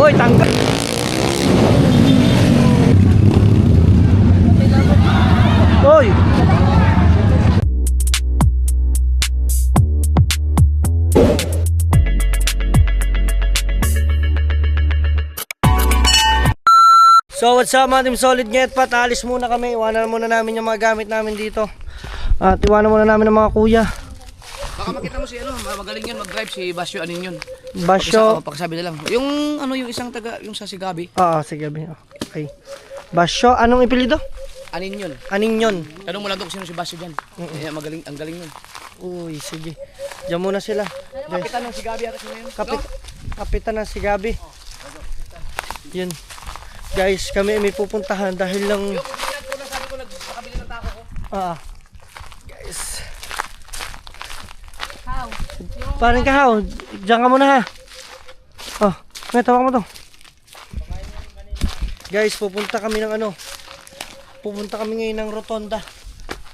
Uy, tanggal. Uy. So what's up mga Team Solid Get Pat, alis muna kami. Iwanan muna namin yung mga gamit namin dito. At iwanan muna namin ng mga kuya. Baka makita mo si ano, magaling yun mag-drive si Basyo anin yun. Basyo. Pagkasabi na lang. Yung ano yung isang taga yung sa Sigabi. Oo, sige. Okay. Basyo, anong ipilido? Anin yun. Aninyon. Tanong mo lang doon kung sino si Basyo diyan. Eh magaling, ang galing yun. Uy, sige. Diyan muna sila. Kapitan ng Sigabi ata sino yun. Kapitan ng Sigabi. Yun. Guys, kami may pupuntahan dahil lang Yung sabi ko nakabili ng tako ko. Guys. Parang kahaw, diyan ka muna ha. Oh, may tawag mo to. Guys, pupunta kami ng ano. Pupunta kami ngayon ng Rotonda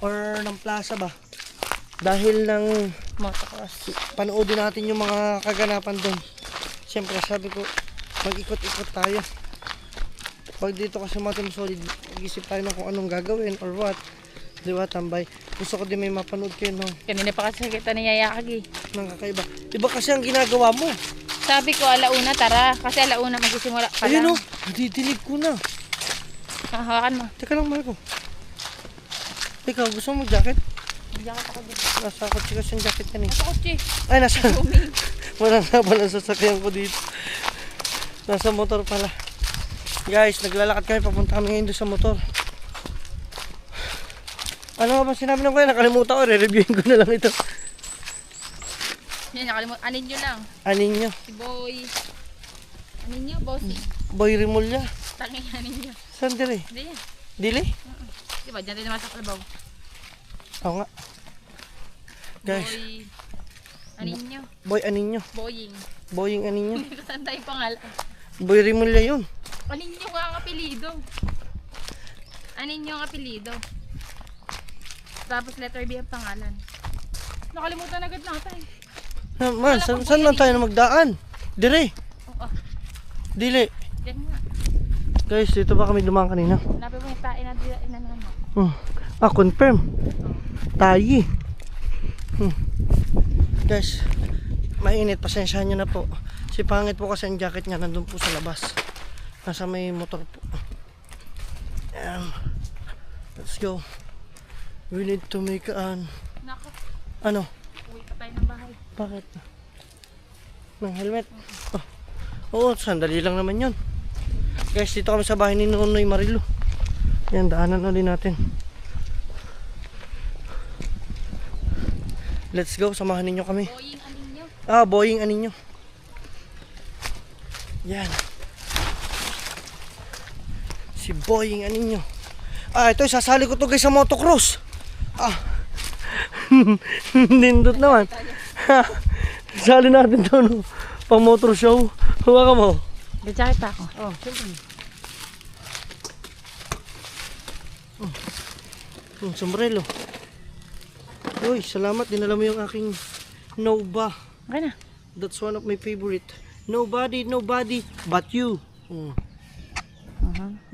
or ng Plaza ba. Dahil ng panoodin natin yung mga kaganapan doon. Siyempre sabi ko, mag-ikot-ikot tayo. Pag dito kasi mga Team Solid, mag-isip tayo ng kung anong gagawin or what. Diba, tambay? Gusto ko din may mapanood kayo, no? Kanina pa kasi kita niyayakag Nang kakaiba. Diba kasi ang ginagawa mo? Sabi ko alauna tara, kasi alauna magsisimula ka Ayun, lang. no? Nadidilig ko na. Hahawakan mo. Teka lang, mahal ko. Ikaw, gusto mo mag-jacket? Jacket ako dito. Nasa kotse kasi yung jacket yan eh. Nasa kotse. Ay, nasa... Wala na pala sasakyan ko dito. Nasa motor pala. Guys, naglalakad kami. Papunta kami ngayon doon sa motor. Ano nga ba sinabi ng kuya? Nakalimutan ko. Re-reviewin ko na lang ito. Yan, nakalimutan. Anin nyo lang. Anin nyo? Si Boy. Anin nyo, bossy. Boy Rimulya. Tanging anin nyo. Saan dire? Hindi yan. Dili? Diba, dyan din naman sa kalabaw. Oo nga. Guys. Boy. Anin nyo. Boy anin nyo? Boying. Boying anin nyo? Hindi ko saan tayo pangalan. Boy Rimulya yun. Anin nyo nga ang apelido. Anin nyo ang apelido. Tapos letter B ang pangalan. Nakalimutan agad natin. Man, saan lang tayo na magdaan? Dire. Oo. Dili. Diyan nga. Guys, dito ba kami dumaan kanina? Hanapin mo yung tain na inanan mo. Confirm. Tayi. Guys, mainit. Pasensyahan nyo na po. Si pangit po kasi ang jacket niya nandun po sa labas. Nasa may motor po. Let's go. We need to make Nako. ano? Uwi pa tayo ng bahay. Bakit? Ng helmet? Oo, sandali lang naman yun. Guys, dito kami sa bahay ni Nonoy Marilo. Yan, daanan ulit natin. Let's go, samahan ninyo kami. Boying aninyo. Boying aninyo. Yan. Si Boying aninyo. Ito, sasali ko to guys sa motocross. Nindot naman. Sali natin to, no? Pang motor show. Hawakan mo. Jacket ako. Siyempre. Sombrero. Uy, salamat. Dinala mo yung aking Nova. Okay na. That's one of my favorite. Nobody but you.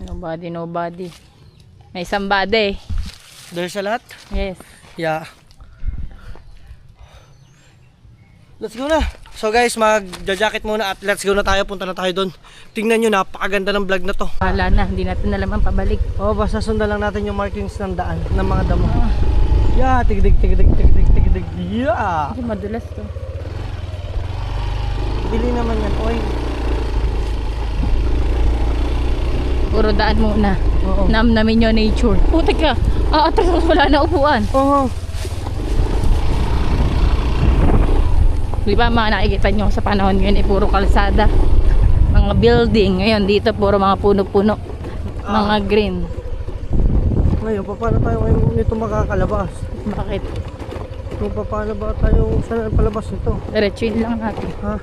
Nobody. May somebody. There's a lot? Yes. Yeah. Let's go na. So guys, mag-jacket muna at let's go na tayo. Punta na tayo doon. Tingnan nyo, napakaganda ng vlog na to. Wala na, hindi natin alam ang pabalik. Basta sundan lang natin yung markings ng daan, ng mga damo. Yeah, tigidig. Yeah. Hindi madulas to. Bili naman yan, oy. Puro daan muna. Oo. Namnamin yung nature. Putik ka. Atras, wala na upuan. Oo. Di ba mga nakikita nyo sa panahon ngayon puro kalsada. Mga building. Ngayon dito puro mga puno-puno. Mga green. Ngayon, paano tayo ngayon nito makakalabas? Bakit? Kung paano ba tayo saan palabas nito? Diretsuin lang natin. Ha?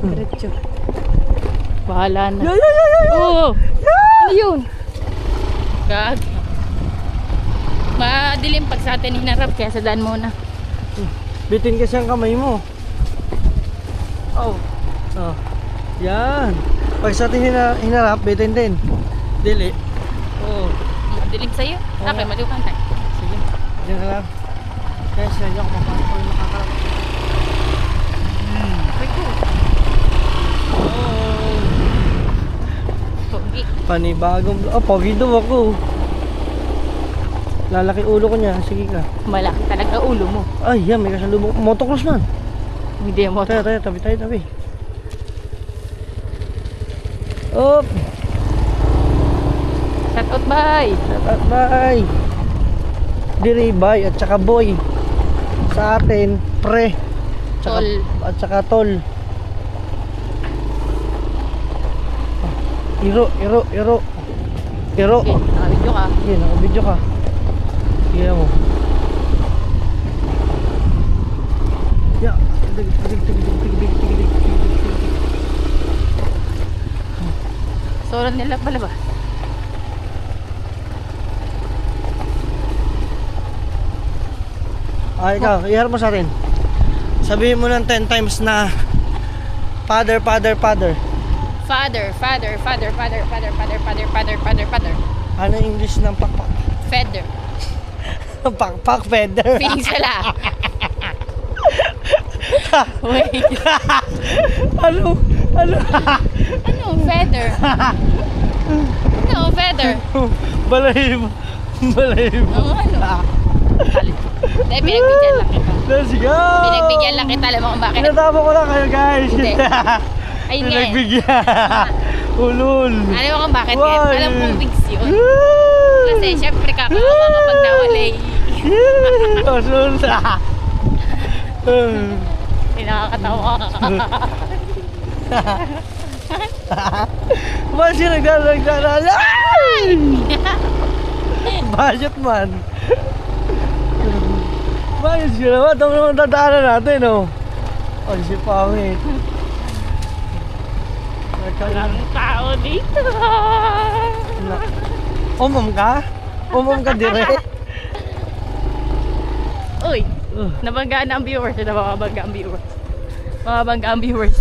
Diretso. Bahala na. Yeah. Oo. Ano yun? Gag. Madilim pag sa atin hinarap kaya sa daan muna. Bitin kasi ang kamay mo. Oh. Yan. Pag sa atin hinarap, bitin din. Dili. Oo. Dilim sa'yo. Oo. Okay, maliwan na. Sige. Diyan ka lang. Kaya sila niyo ako papasok ko yung makakarap. Ay, cool. Oh. Pogi. Panibagong... Oh, pogi daw ako. Lalaki ulo ko niya. Sige ka. Malaki talaga ulo mo. Ay, yan. May kasalubong. Motocross man. Hindi mo. Tayo, tabi tayo, tabi. Op! Shout out, bye. Shout out, bye! Diri, bye, at saka boy. Sa atin, pre. Tsaka, Tol. At saka tol. Iro. Okay, nakabidyo ka. Sige, nakabidyo ka. Sige mo. Ya. Tig. Solo nila pala ba? Ikaw, iharap mo sa atin. Sabihin mo ng 10 times na father. Father. Ano yung English ng pakpak? Feather. Pakpak, feather. Feeling sala. Wait. Ano? Ano? Feather. No, feather. Balahibo. Ang ano? Dahil pinagbigyan lang kita. Let's go! Pinagbigyan lang kita. Alam mo kung bakit? Pinatama ko lang kayo, guys. Hindi. Ayun nga eh. Pinagbigyan. Ulul. Alam mo kung bakit? Why? Alam kong bigs yun. Woo! Kasi syempre kakaawa kapag nawalay. Ulul. Nakakatawa ka. Ba siya nagdala? Budget man. Bayos ka naman. Ito naman tataanan natin, oh. Ay, si pangit. Walang tao dito. Umom ka? Umom ka dire? Uy, nabanggaan na ang viewers. Nabangga ang viewers. Mabangga ang viewers.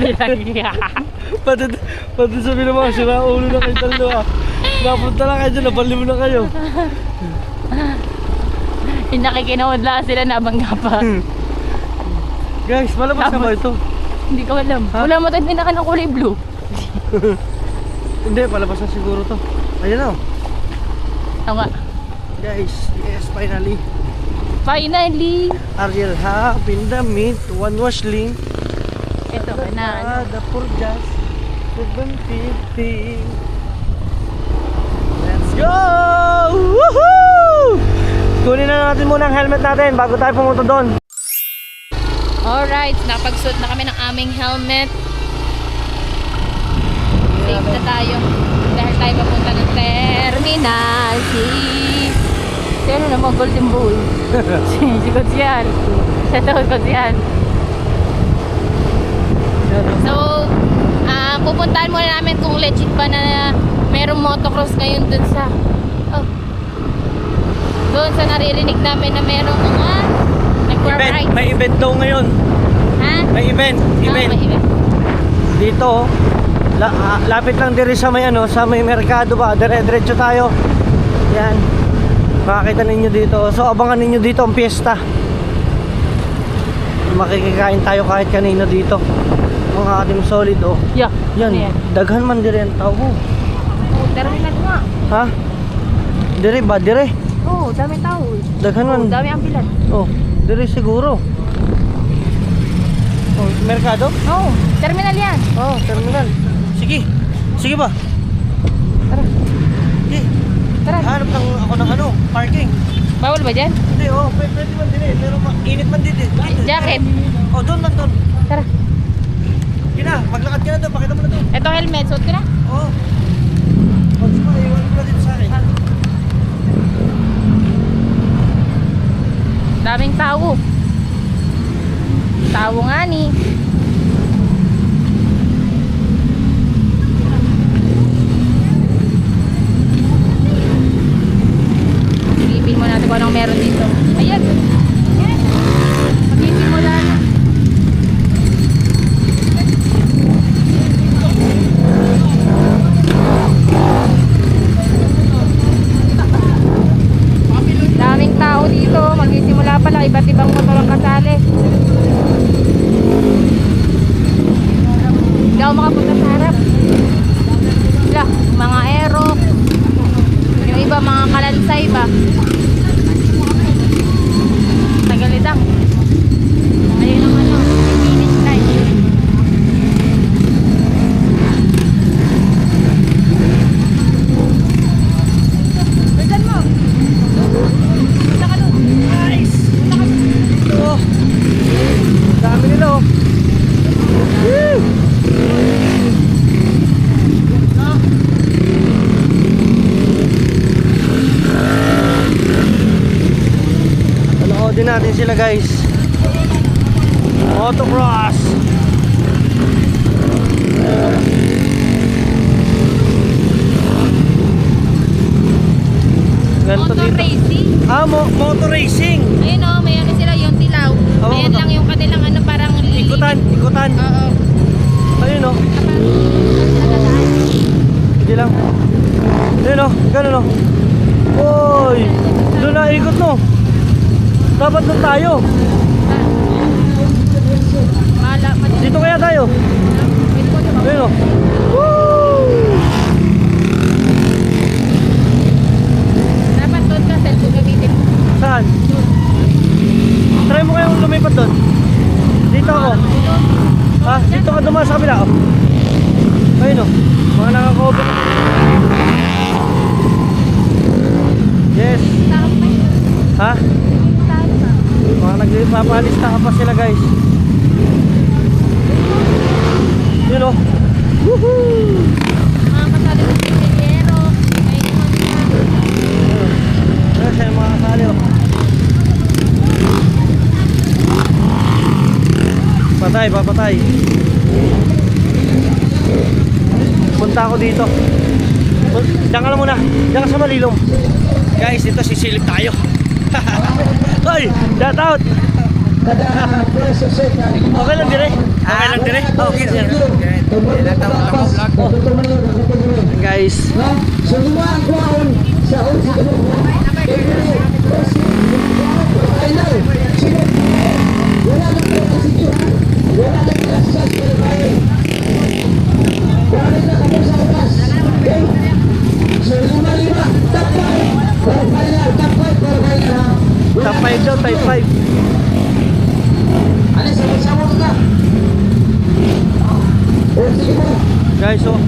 Bilangga. Pati sabi ng mga sira ulo na kayo dalawa. Napunta lang kayo dyan, nabalim na kayo. Yung nakikinawad lang sila, nabangga pa. Guys, malabas na ba ito? Hindi ko alam. Ha? Wala mo tayo pinaka ng kulay blue. Hindi, palabas na siguro to. Ayan na. Oo nga. Guys, yes, finally. Finally! Ariel ha, pindamit, one wash link. Ito ka na. The poor just 750. Let's go! Woohoo! Kunin na natin muna ang helmet natin bago tayo pumunta doon. Alright, nakapagsuot na kami ng aming helmet. Safe na tayo. Dahil tayo papunta ng Terminal C. Si ano naman, Golden Bull. Si Godzian. Siya to, Godzian. So, pupuntahan muna namin kung legit ba na merong motocross ngayon dun sa doon sa naririnig namin na merong mga nagwa-ride. May event daw ngayon. Ha? May event. May event. Dito, lapit lang diri sa may ano, sa may merkado ba. Dire-diretso tayo. Yan. Makikita ninyo dito. So abangan ninyo dito ang piyesta. Makikikain tayo kahit kanino dito. Mga ating solid, oh. Yeah. Yan, Ano yan? daghan man dire ang tao. Oh, terminal nga. Ha? Dire ba? Dire? Oh, dami tao. Daghan man. Oh, dami ambulan. Oh, dire siguro. Oh, merkado? Oh, terminal yan. Oh, terminal. Sige. Sige ba? Tara. Sige. Tara. Hanap lang ako ng ano, parking. Bawal ba dyan? Hindi, oh, pwede man din eh. Pero init man dito. Jacket. Oh, doon lang doon. Tara. Sige na, maglakad ka na doon. Pakita mo na doon. Ito helmet, suot ko na. Oo. Oh, sige, iwan mo na dito sa akin. Daming tao. Tao nga ni. Silipin mo natin kung anong meron dito. Ayan. Silipin mo lang. natin sila guys. Motocross. Ganito Motor dito. racing. Motor racing. Ayun o, may ano sila yung dilaw. Oo, Ayan ito. lang yung kanilang ano parang Ikutan. Oo. Ayun o. Hindi lang. Ayun o, ganun o. Uy, doon na ikot no. Dapat doon tayo. Dito kaya tayo. Ayun o. Dapat doon ka, cellphone gamitin mo. Saan? Try mo kayong lumipat doon. Dito ako. Ha? Dito ka dumaan sa kabila. Oh. Ayun o. Mga nakakover. Yes. Ha? Mga nagpapalista ka pa sila guys. Yun o. Woohoo! Mga kasali ng pinyero. Ay, Ayun siya yung mga kasali o. Patay, papatay. Punta ako dito. Diyan ka lang muna. Diyan ka sa Malilom. Guys, dito sisilip tayo. Hoy, shout out. Okay lang dire. Okay lang dire. Okay lang. Guys. Top 5 daw, type 5. Guys, oh.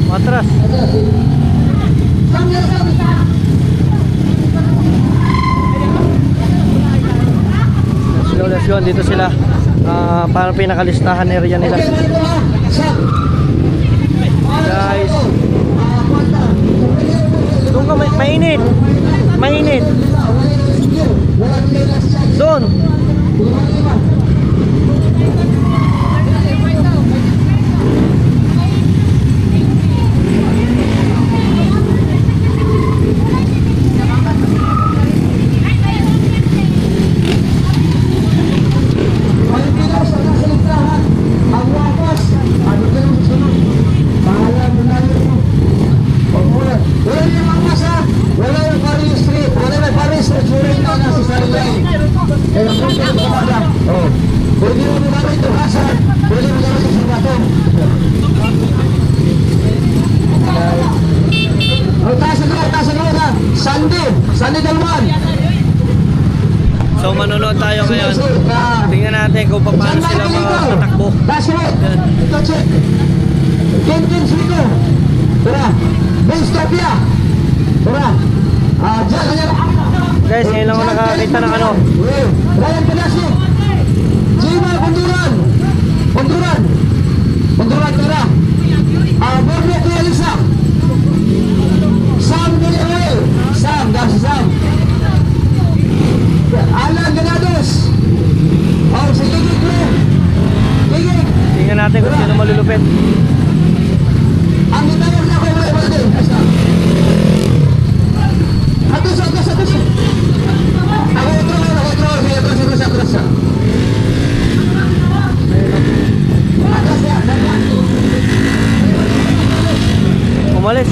Matras. Let's go. Dito sila. Parang pinakalistahan area nila. Guys. Doon ka, mainit. Mainit. Doon. Sunday Dalman. So manonood tayo ngayon. Tingnan natin kung paano sila matatakbo. That's right. Ito check. Kenkin Srico. Tara. Ben Stopia. Tara. Diyan kanya. Guys, ngayon lang ako nakakita ng ano. Ryan Pelasio. Jima Bunduran. Bunduran. Bunduran tara. Borne Kualisa. Sam Villarreal. Sam, that's Sam. Alan Ganados. Oh, si Gigi Crew. Gigi. Tingnan natin kung sino malulupit. Ang gitawag na ako yung wala din. Atos. Ako otro. May atras. Atras ya. Umalis.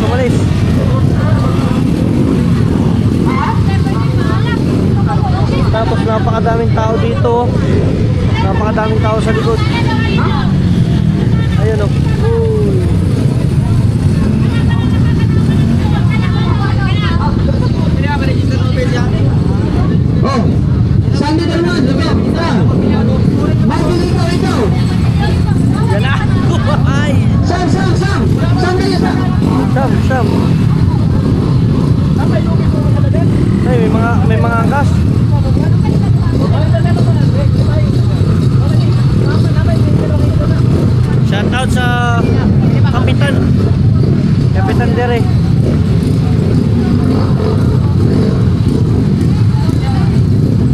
Tapos napakadaming tao dito. Napakadaming tao sa likod. Ayun o. Oh, Sunday Dalman. Michael ikaw. Yan na. Ay. Sam. Sunday yan. Shoutout sa Kapitan. Kapitan Dere.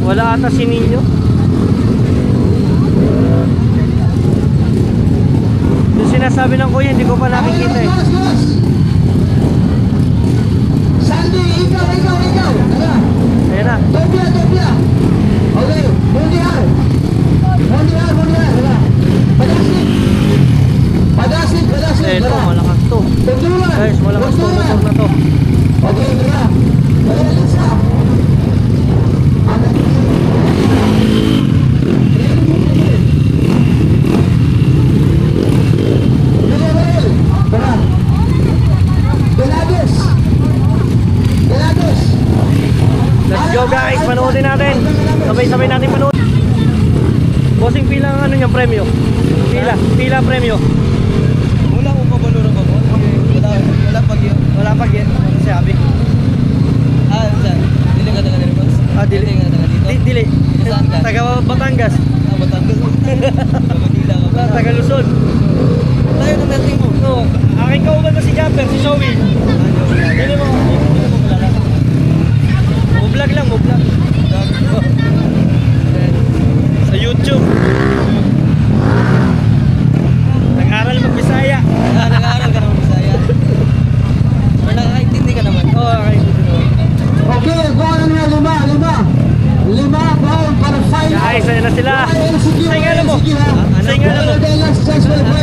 Wala ata si Ninyo. Yung sinasabi ng kuya, hindi ko pa nakikita eh. Sandy, ikaw. Tara. Ayan na. Topia. Okay, Mundial. Tara. Padasin. Ito, Tara. malakas to. Tuntunan. Guys, malakas to motor na to. Okay, tara. Tara, isa. Tara. Galados. Let's go guys, panoodin natin. Sabay-sabay natin panood. Bossing pila ang ano niyang premyo? Pila premyo? Wala akong kabalo ng kabalo. Wala pag yun. Wala pa yan. Ano sabi? Saan? Dili ka taga dito. Dili. ka taga dito. Dili. Saan ka? Taga Batangas. Batangas. Manila ka ba? Taga Luzon. Tayo na natin mo. No, aking kauban na si Japper, si Zoe. Dili mo kilala. Mo-vlog lang, mo-vlog. Sa YouTube. Nag-aral mag-Bisaya. Nag-aaral ka naman Bisaya. Or nakakaintindi ka naman. Oo, nakaintindi naman. Okay, kuha na niya lima bawal para final. Guys, ayun na sila. Say nga mo. Ano? Say nga mo.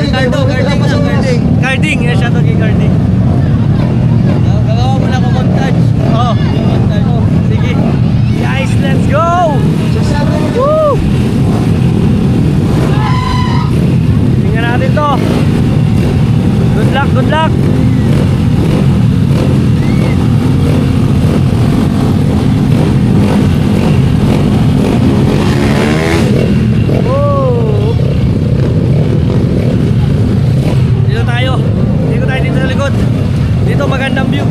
Ricardo, Carding. Carding, eh, shoutout kay Carding. Gagawa mo na ako montage. Oo. Montage. Sige. Guys, let's go! Woo! Tingnan natin to. Good luck, good luck. Oh. Dito tayo. Dito tayo dito sa likod. Dito magandang view.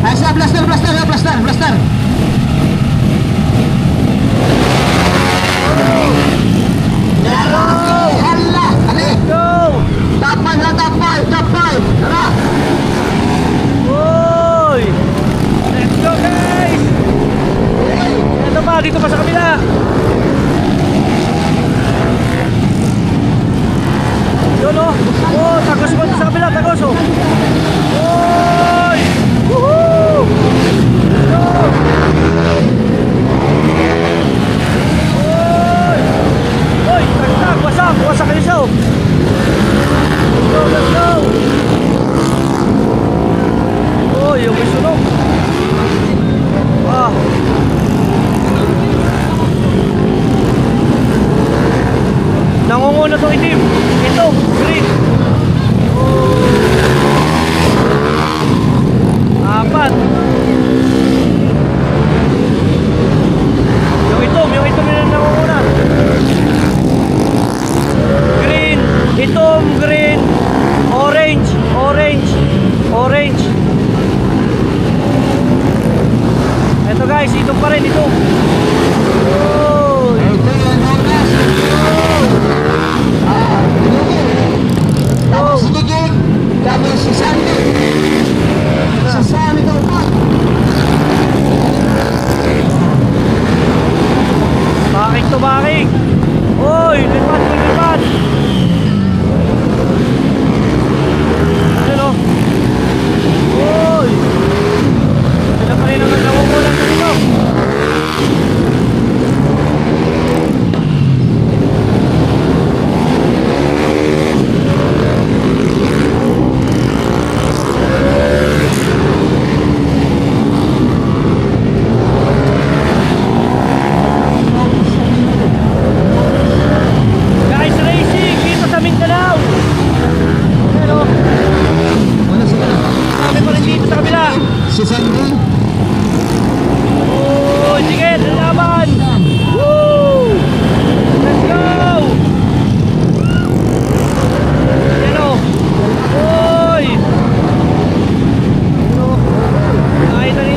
Asa, blaster. Hala, ali. Go! Top 5. Tara. Uy! Let's go guys! Ito pa, dito pa sa kabila. Yun o. Oh, tagos mo sa kabila, tagos o. Uy! Woohoo! Go! Uy! Uy, tagtag, wasak kayo siya o. Let's go! Oh, yung may sunog. Ah. Nangunguna tong itim. Ito, green. Oh. Apat. Yung itom yun ang nangunguna. Green, itom, green, orange. Ito guys, itom pa rin, itom. Oh. Tapos si Giging, tapos si Sandy. Si Sammy daw pa. Baking to baking. Oy, lipat. Ano? Oy. Sila pa rin naman nangungulan dito. Guys, racing dito sa Mindanao. Pero Wala sila. kami pa rin dito sa kabila. Si Sandy. Oh, sige, lalaban. Woo! Let's go! Yan o. Oy! Ano? Nakita niyo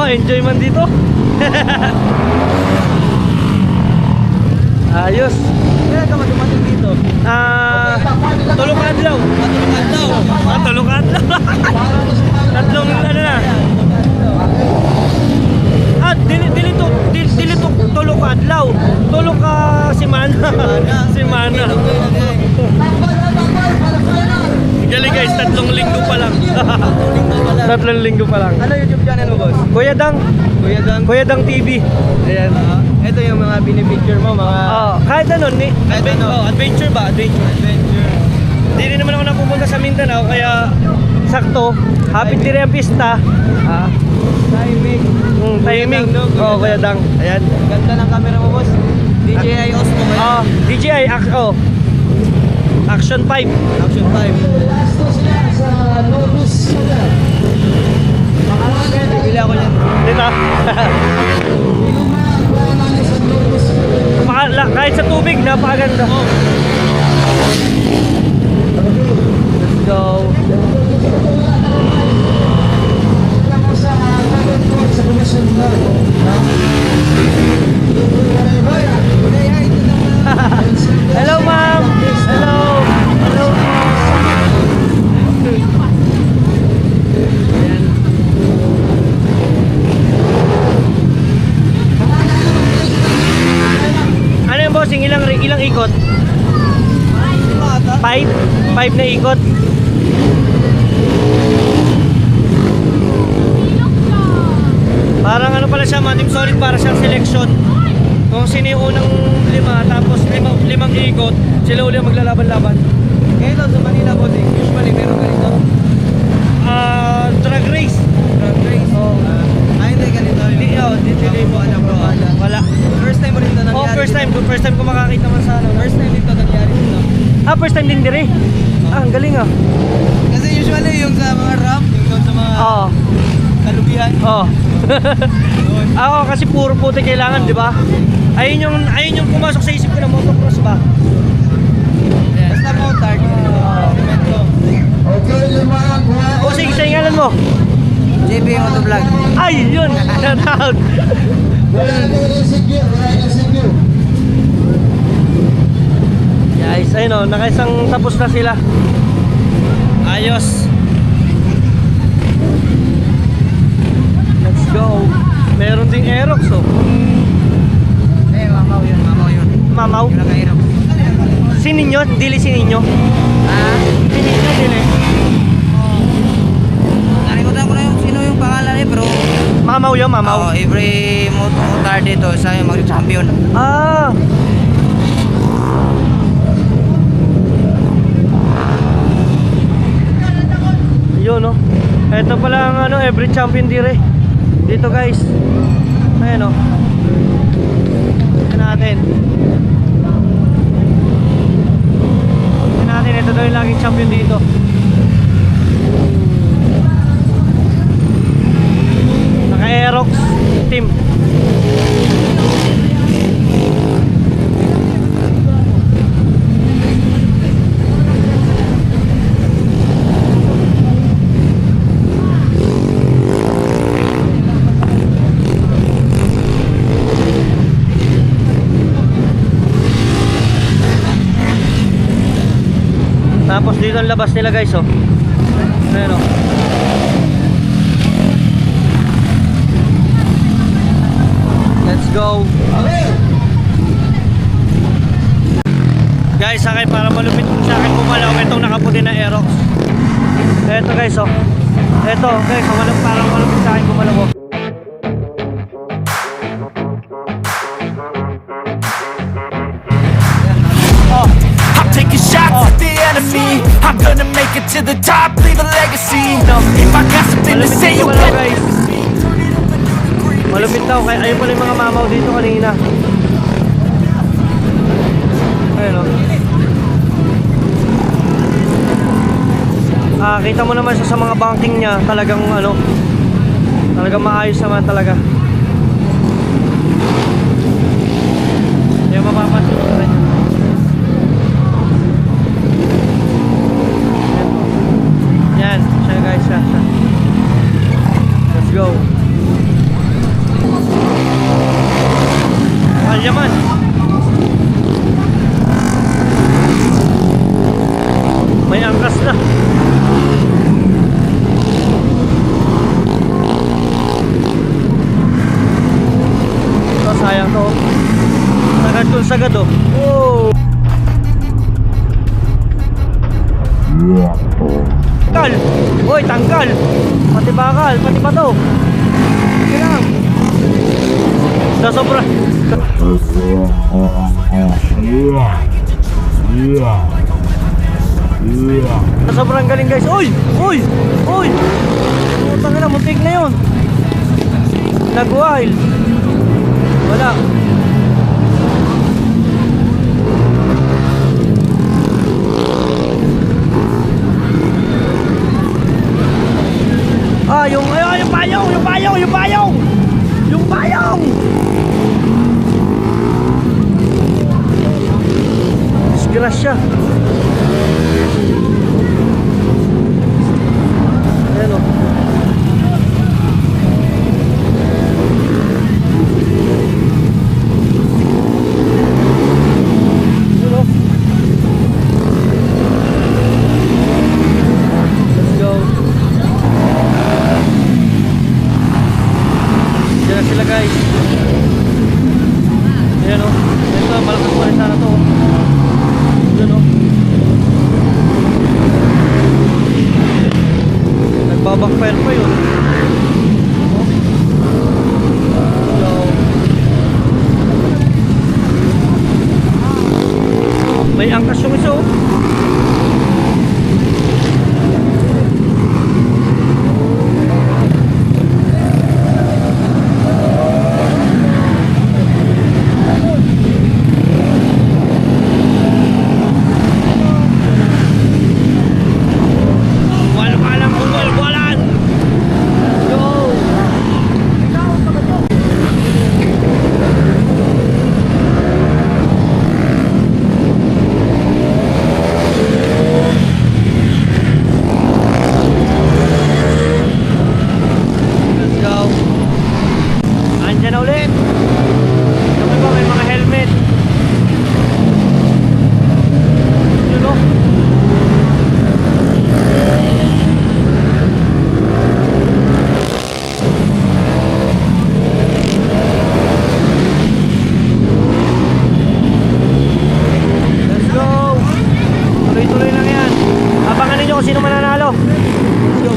enjoy man dito. Ayos. Kaya ka dumating dito. Tulong adlaw. Tulong adlaw. Tatlong ano na. Dili to tulong adlaw. Tulong ka simana. Simana. Galing guys, 3 linggo pa lang. 3 linggo pa lang. Ano YouTube channel mo, boss? Kuya Dang. Kuya Dang TV. Ayan. Ito yung mga binipicture mo, mga... Kahit ano, Kahit ano. adventure ba? Adventure. Hindi rin naman ako napupunta sa Mindanao, kaya sakto. Happy dire ang pista. Timing. Timing. Kuya Dang, no? Oo, Kuya Dang. Ayan. Ganda ng camera mo, boss. DJI Osmo ba? DJI Action 5. Action 5. Bibili ako yan. Dito. Kahit sa tubig, napakaganda. Let's go. Hello, ma'am. Hello. Hello. Ano yung bossing? Ilang ikot? 5 na ikot. Parang ano pala siya, Team Solid, para siyang selection. Kung sino yung unang 5, tapos 5 ikot, sila uli ang maglalaban-laban. Ngayon sa Manila, bossing, usually meron ganito. Drag race. Drag race. Hindi ganito yun. Hindi mo alam bro. Wala. First time mo rin ito nangyari. First time ko makakita man sa ano. First time dito nangyari dito. First time din dire. Ang galing ah. Kasi usually yung sa mga rap, yung doon sa mga kalubihan. Ako kasi puro puti kailangan, di ba? Ayun yung pumasok sa isip ko na motocross ba? Basta motard. Okay, lumaan po. O sige, sa ngalan mo. JB Motovlog. Ay, yun. Shout out. Wala na insecure, Guys, ayun o, nakaisang tapos na sila. Ayos. Let's go. Meron ding Aerox oh. Mamaw yun. Mamaw. Naka-Aerox. Sininyo? Dili sininyo? Sininyo, dili. Nakalimutan ko na sino yung pangalan pero Mamaw yun, mamaw. every motard dito isa yung mag-champion. Yun no. Ito pala ang ano, every champion dire. Dito guys. Ayan o. Tignan natin. Ito daw yung laging champion dito. Naka-Aerox team. Tapos dito ang labas nila guys oh. Ayan oh. Let's go. Guys, sa akin para malupit sa akin pumalaw itong nakaputi na Aerox. Eto guys oh. Eto guys, parang malupit sa akin pumalaw oh. Taking shots at the enemy. I'm gonna make it to the top, leave a legacy. If I got something to say, you better guys. Malupit daw, kaya ayun pala yung mga mamaw dito kanina. Ayun o. Kita mo naman siya sa mga banking niya, talagang ano, talagang maayos naman talaga. Yung mapapansin mo rin. Yan, siya guys, siya. Let's go. Tanggal! Uy, tanggal! Pati bakal, pati bato. Sige lang. Sa sobra. Sa sobrang galing guys. Uy! Uy! Uy! Putang ina, muntik na yun. Nag-wild. Wala. Ah, yung payong, yung payong, yung payong. Yung payong. Disgrasya. Ayan o. Ayan o. Let's go. Diyan na sila guys. Ayan o. Ito, malakas pa rin sana to. Ayan o. Nagbabackfire pa yun. So, may angkas yung isa oh. Walang kung walwalan. Go! Let's go. Andyan na ulit. Sabi ba may mga helmet? Yun o. Let's go! Tuloy-tuloy lang yan. Abangan ninyo kung sino mananalo. Let's go.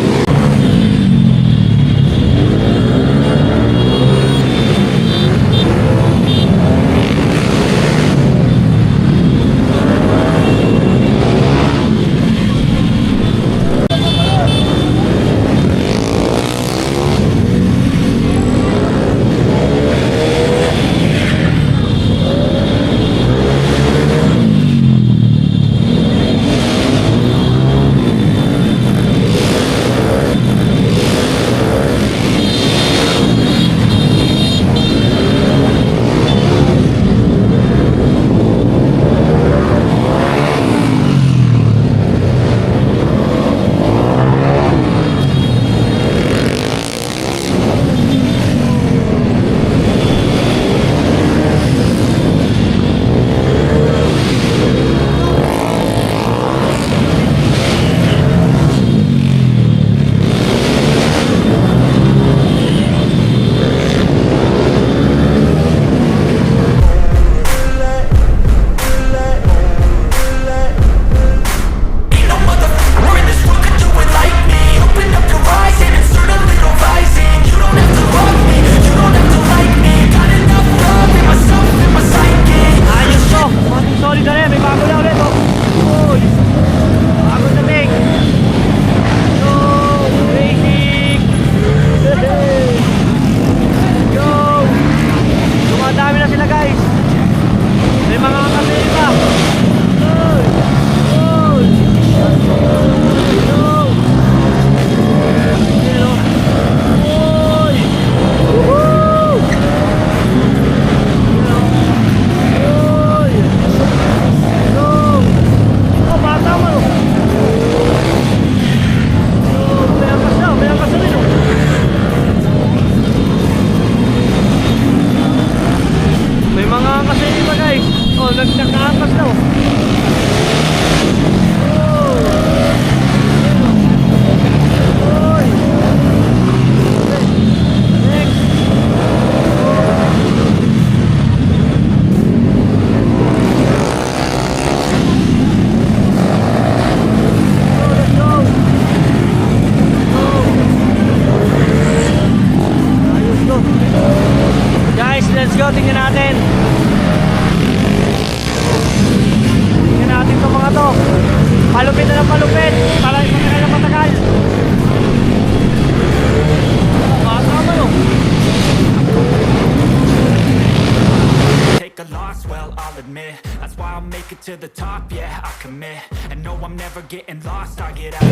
a loss, well, I'll admit. That's why I'll make it to the top, yeah, I commit. And no, I'm never getting lost, I get out.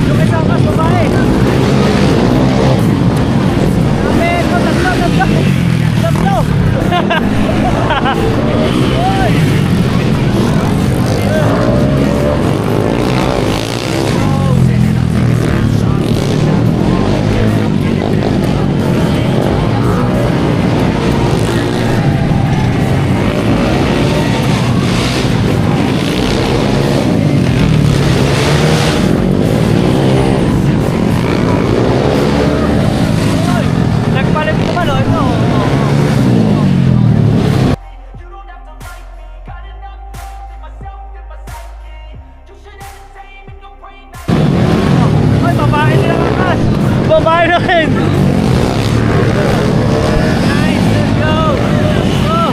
Yung isang kas, babae. Amen! Tatlo! Uy! Nagpalit naman, oh. Ito, Ay, babae nila kakas. Babae na rin. Nice, let's go. Oh.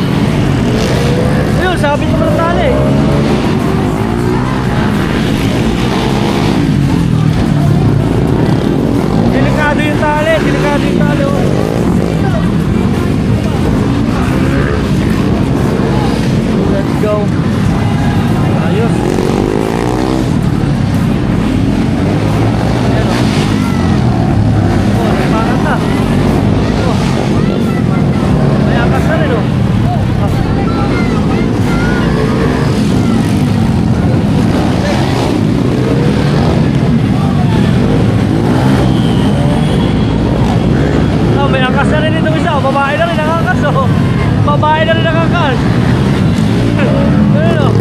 Ayun, sabit naman ang tali. Delikado yung tali, oh. Let's go. Ayos. Ayan, oh. Oh, nagpangat na. Oh. May akas na rin, oh. May angkas na rin itong isa, babae na rin nakakas, oh. Babae na rin nakakas. Ayun, oh.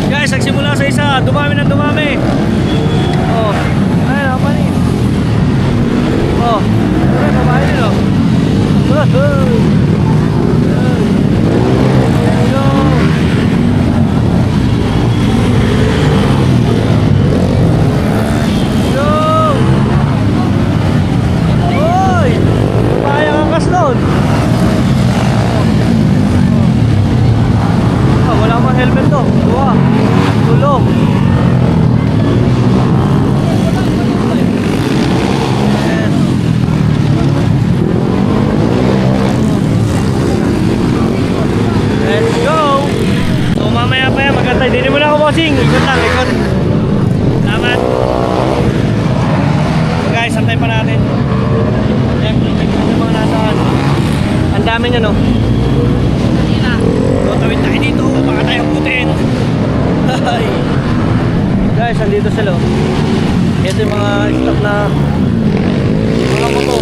Guys, nagsimula sa isa, dumami ng dumami. Oh, ayun, apa ni? Oh, ayun, babae din, oh. Let's go. Oy! Kaya ang angkas doon. Wala mang helmet to. Dua. Tulo. Yes. Let's go. So mamaya pa yan magantay. Dili mo na ako bossing. Ikot lang, ikot. Salamat. So guys, antay pa natin. Siyempre, check yung mga nasaan. Ang dami niya, no? So, tawid tayo dito. Baka tayo putin. Ay. Guys, andito sila. Ito yung mga stock na mga motor.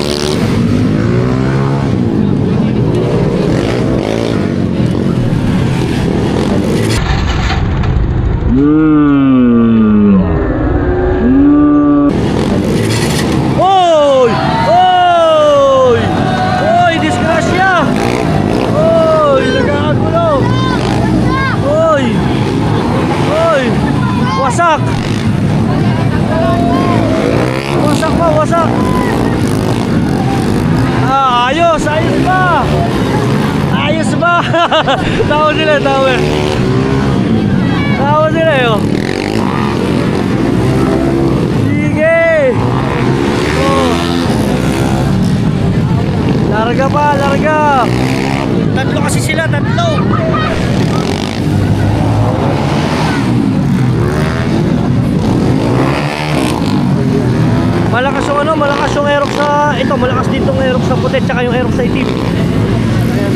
Oy! Oy! Oy! Disgrasya! Oy! Nagkakagulo! Oy! Oy! Wasak! Wasak pa! Wasak! Ah! Ayos! Ayos ba? Ayos ba? Tawa sila! Tawa! Tawa sila yun! Sige! Oh. Larga pa, larga. Tatlo kasi sila, tatlo. Malakas yung ano, malakas yung aerox sa ito, malakas din tong aerox sa puti tsaka yung aerox sa itim. Ayan.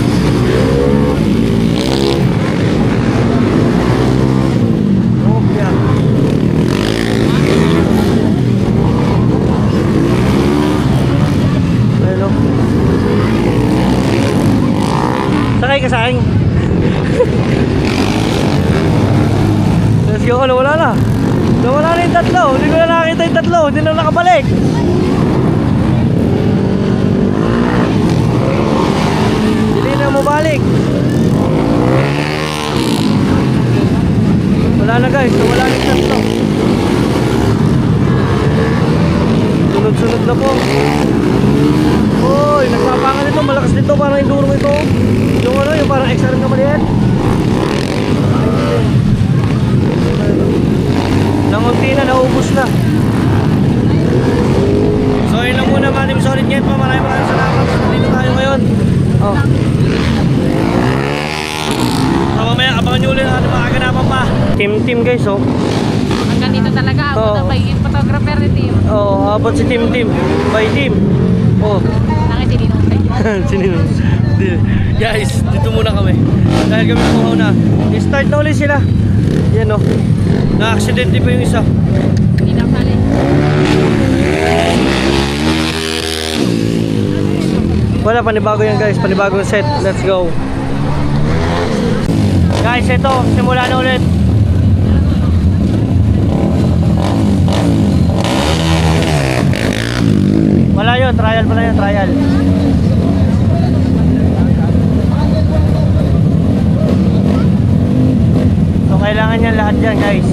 Oh, yeah. Ano? Sakay ka sa akin. Let's go. Nawala na. Nawala na yung tatlo. Hindi ko na nakakita yung tatlo. Hindi na nakabalik. Hindi na mabalik. Wala na guys. Nawala na yung tatlo. Sunod-sunod na po. Uy, nagpapangan ito, malakas dito, parang enduro ito. Yung ano, yung parang XR na maliit. Nangunti na, naubos na. So yun lang muna mga team solid ngayon pa, maraming Abangan nyo ulit ang ating mga kaganapan pa. Team guys, oh. Hanggang dito talaga ako Oo. ng pagiging photographer ni Tim. Oh, abot si Team. By Team. Oh. Nakitininong tayo. Sino? Guys, dito muna kami. Dahil kami kuhaw na. I-start na ulit sila. Yan oh. Na-accidente pa yung isa. Hindi na pala. Wala, panibago yan guys. Panibagong set. Let's go. Guys, ito. Simula na ulit. Wala yun. Trial pala yun. Trial. So, kailangan yan lahat dyan guys.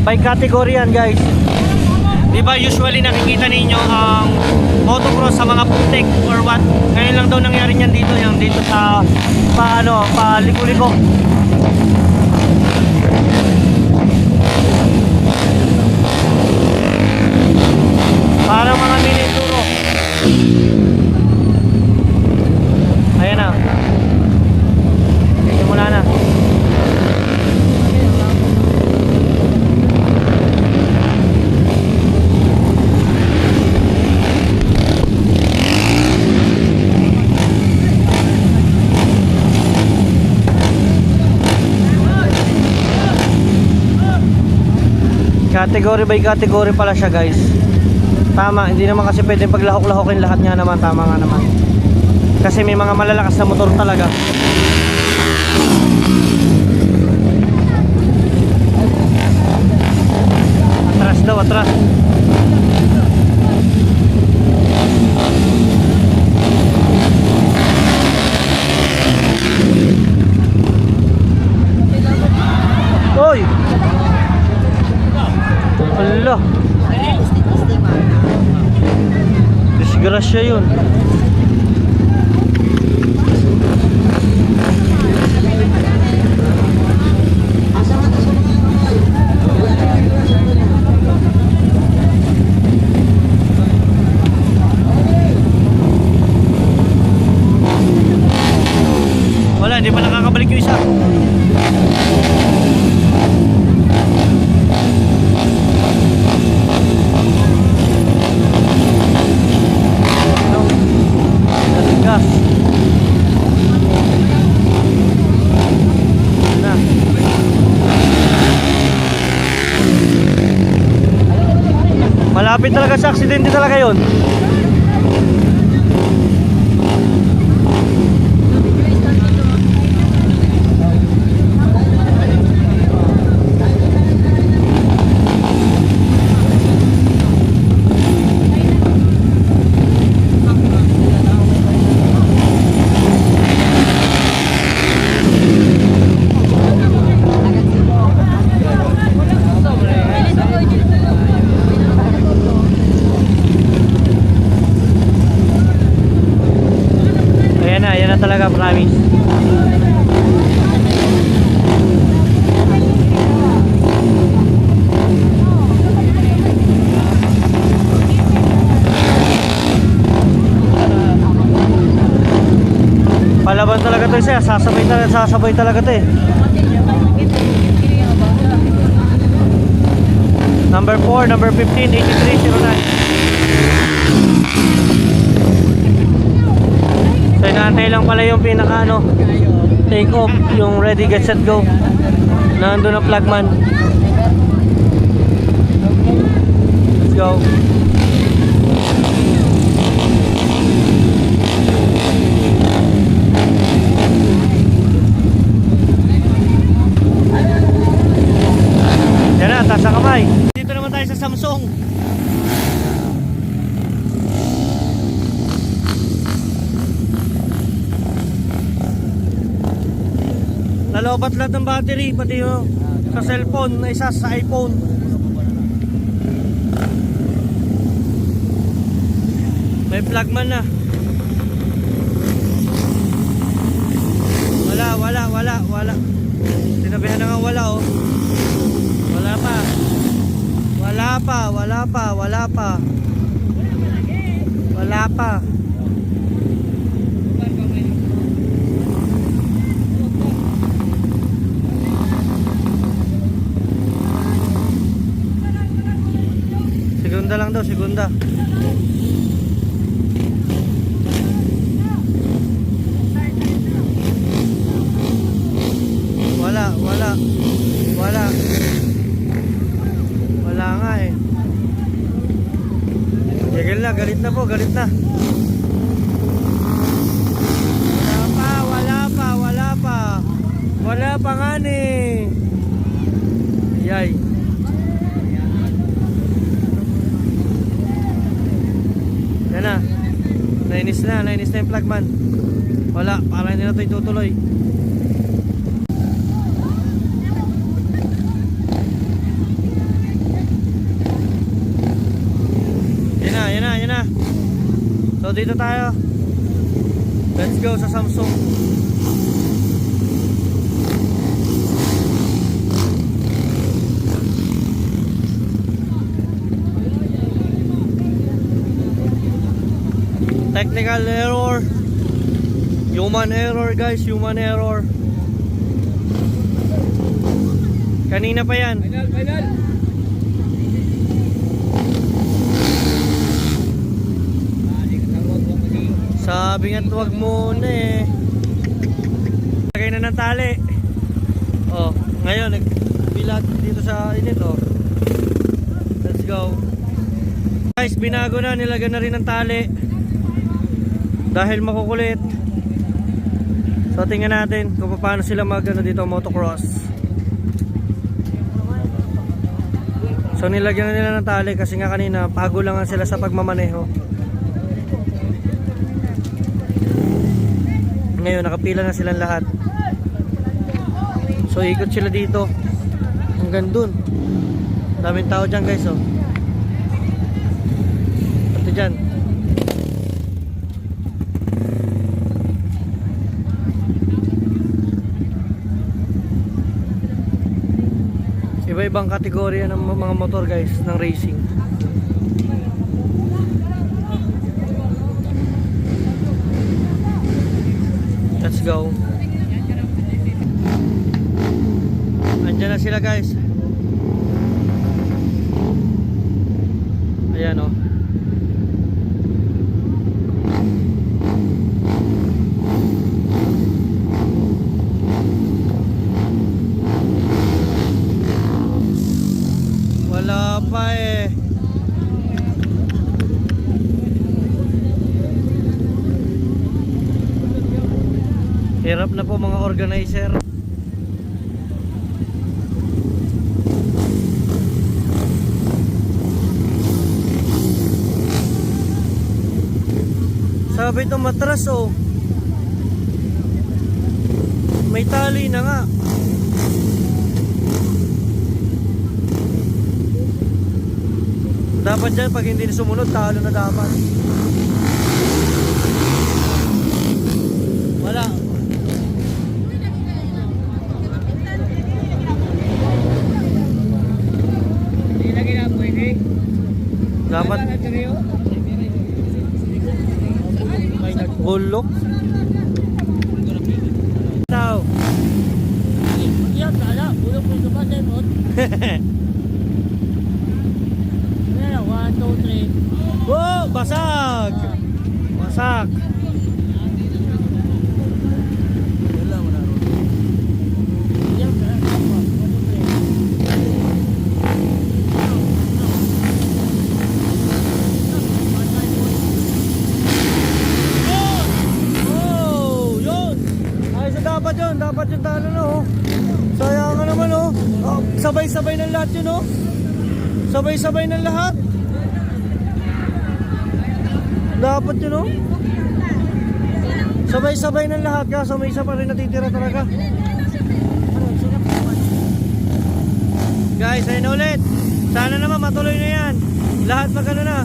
By category yan guys. Di ba usually nakikita ninyo ang motocross sa mga putik or what? Ngayon lang daw nangyari niyan dito, yung dito sa Liko-Liko. Parang mga mini enduro. Ayan na. Simula na. Category by category pala siya guys. Tama, hindi naman kasi pwedeng paglahok-lahokin lahat nga naman. Tama nga naman. Kasi may mga malalakas na motor talaga. Atras daw, atras. Oy! Ala. Disgrasya yun. Wala, hindi pa nakakabalik yung isa. Gas. Na. Malapit talaga sa aksidente talaga yon. Ayan na talaga, promise. Palaban talaga to siya, sasabay talaga to eh. Number 4, number 15, 8309. So inaantay lang pala yung pinaka take off, yung ready get set go. Nandun ang flagman. Let's go. Yan na, taas ang kamay. Dito naman tayo sa Samsung. Nalobat lahat ng battery, pati yung sa cellphone, na isa sa iPhone. May May flagman na. Wala. Sinabihan na nga wala oh. Wala pa. Segunda lang daw, segunda. Wala nga eh. Tigil na, galit na po, galit na. Wala pa nga ni. Yay. Yan na. Nainis na yung flagman. Wala, para hindi na ito itutuloy. Yan na. So dito tayo. Let's go sa Samsung. Technical error. Human error guys, human error. Kanina pa yan. Final. Sabi nga huwag muna eh. Lagay na ng tali. Oh, ngayon nagbilag dito sa init oh. Let's go. Guys, binago na, nilagyan na rin ng tali. Dahil makukulit. So tingnan natin kung paano sila dito motocross. So nilagyan na nila ng tali kasi nga kanina pago lang sila sa pagmamaneho. Ngayon nakapila na silang lahat. So ikot sila dito hanggang dun. Daming tao dyan guys oh. Pati dyan. Iba-ibang kategorya ng mga motor guys ng racing. Let's go. Andiyan na sila guys. Ayan oh. Wala pa eh. Hirap na po mga organizer. Sabi ito matras oh. May tali na nga. Dapat dyan pag hindi sumunod talo na dapat. Wala. Dapat bulok. Tao. Yan kala, bulok mo ba tayo? 1, 2, 3. Wow, basag. Basag. Dapat yung talo no. Sayang nga naman oh. Sabay-sabay ng lahat yun oh. Sabay-sabay ng lahat. Dapat yun oh. Sabay-sabay ng lahat kaso may isa pa rin natitira talaga. Guys, ayun na ulit. Sana naman matuloy na yan. Lahat magano na.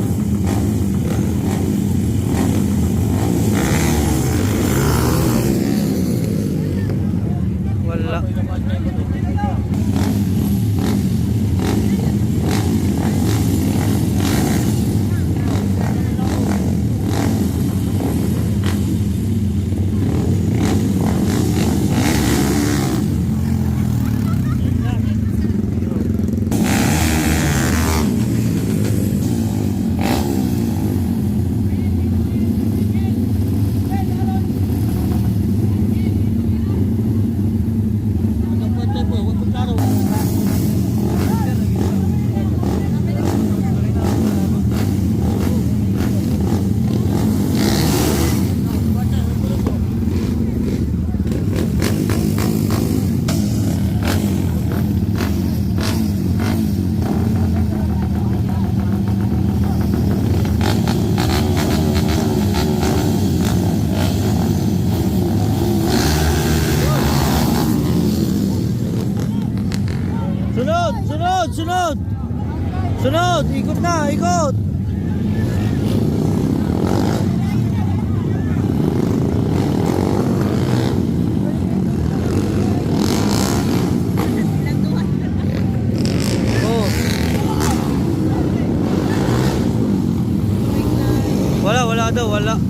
sunod! Sunod! Ikot na, ikot! Oh. Wala daw, wala.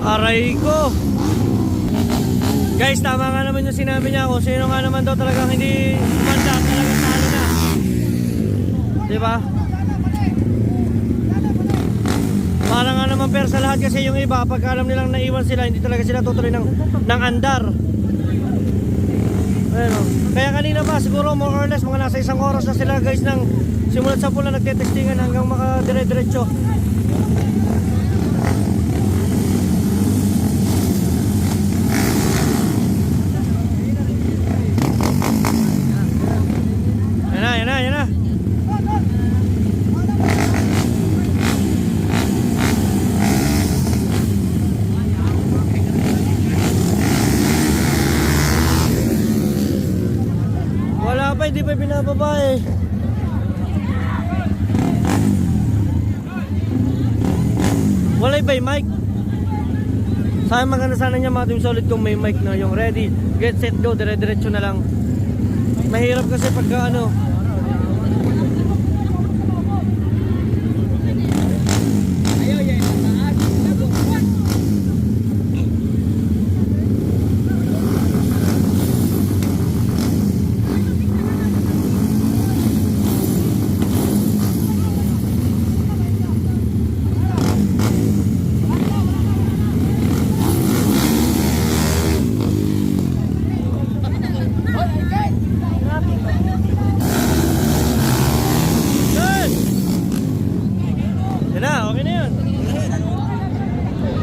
Aray ko. Guys, tama nga naman yung sinabi niya. Kung sino nga naman daw talagang hindi manda, talagang talo na. Diba? Para nga naman pero sa lahat kasi yung iba, pag alam nilang naiwan sila, hindi talaga sila tutuloy ng andar. Ayun, oh. Kaya kanina pa, siguro more or less, mga nasa 1 oras na sila guys nang simulat sa pula nagtetestingan hanggang makadire-diretso. Yan na. Wala pa, hindi pa binababa eh. Wala ba yung mic? Sayang maganda sana niya mga team solid kung may mic na yung ready, get set go, dire-diretso na lang. Mahirap kasi pagka ano.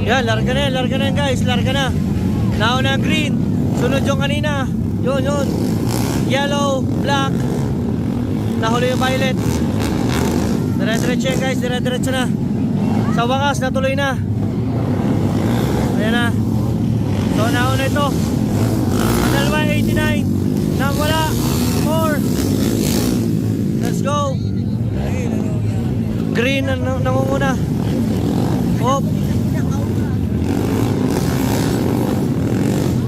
Yan, larga na yan guys, larga na. Nauna green, sunod yung kanina. Yun. Yellow, black. Nahuli yung violet. Dire-diretso yan guys, dire-diretso na. Sa wakas, natuloy na. Ayan na. So, nauna ito. Dalawa, 89. Nang wala, 4. Let's go. Green, nangunguna. Hop.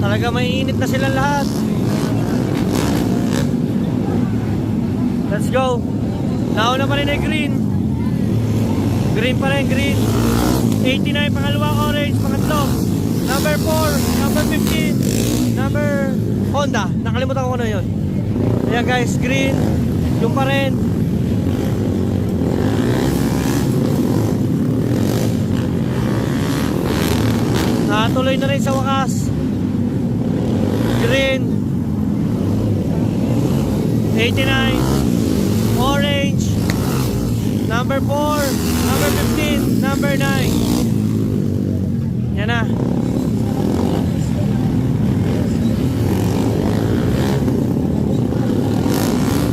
Talaga mainit na silang lahat. Let's go. Nauna pa rin ay green. Green pa rin, green. 89, pangalawa, orange, pangatlo. Number 4, number 15, number Honda. Nakalimutan ko ano yun. Ayan guys, green. Yung pa rin. Natuloy na rin sa wakas. Green 89, orange, number 4, number 15, number 9. Yan na.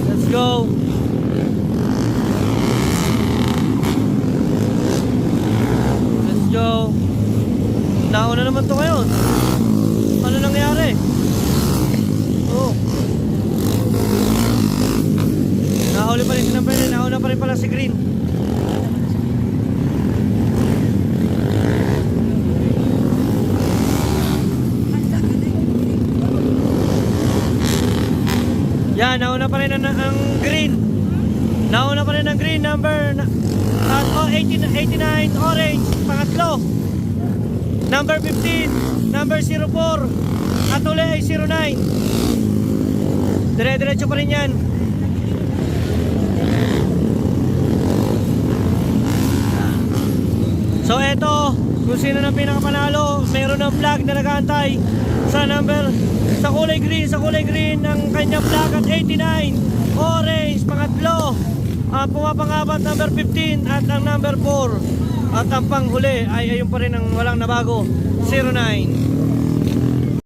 Let's go. Let's go. Nauna naman to ngayon. Ano nangyari? Oh. Nahuli pa rin si number 9. Nauna pa rin pala si green. Yan, nauna pa rin ang green. Nauna pa rin ang green number 89 orange, pangatlo. Number 15, number 04. At uli ay 09. Dire-diretso pa rin yan. So eto, kung sino na pinakapanalo, meron ng flag na nag-aantay sa kulay green ng kanyang flag at 89. Orange, pangatlo. Ang pumapangapat number 15 at ang number 4. At ang panghuli ay ayun pa rin ang walang nabago, 09.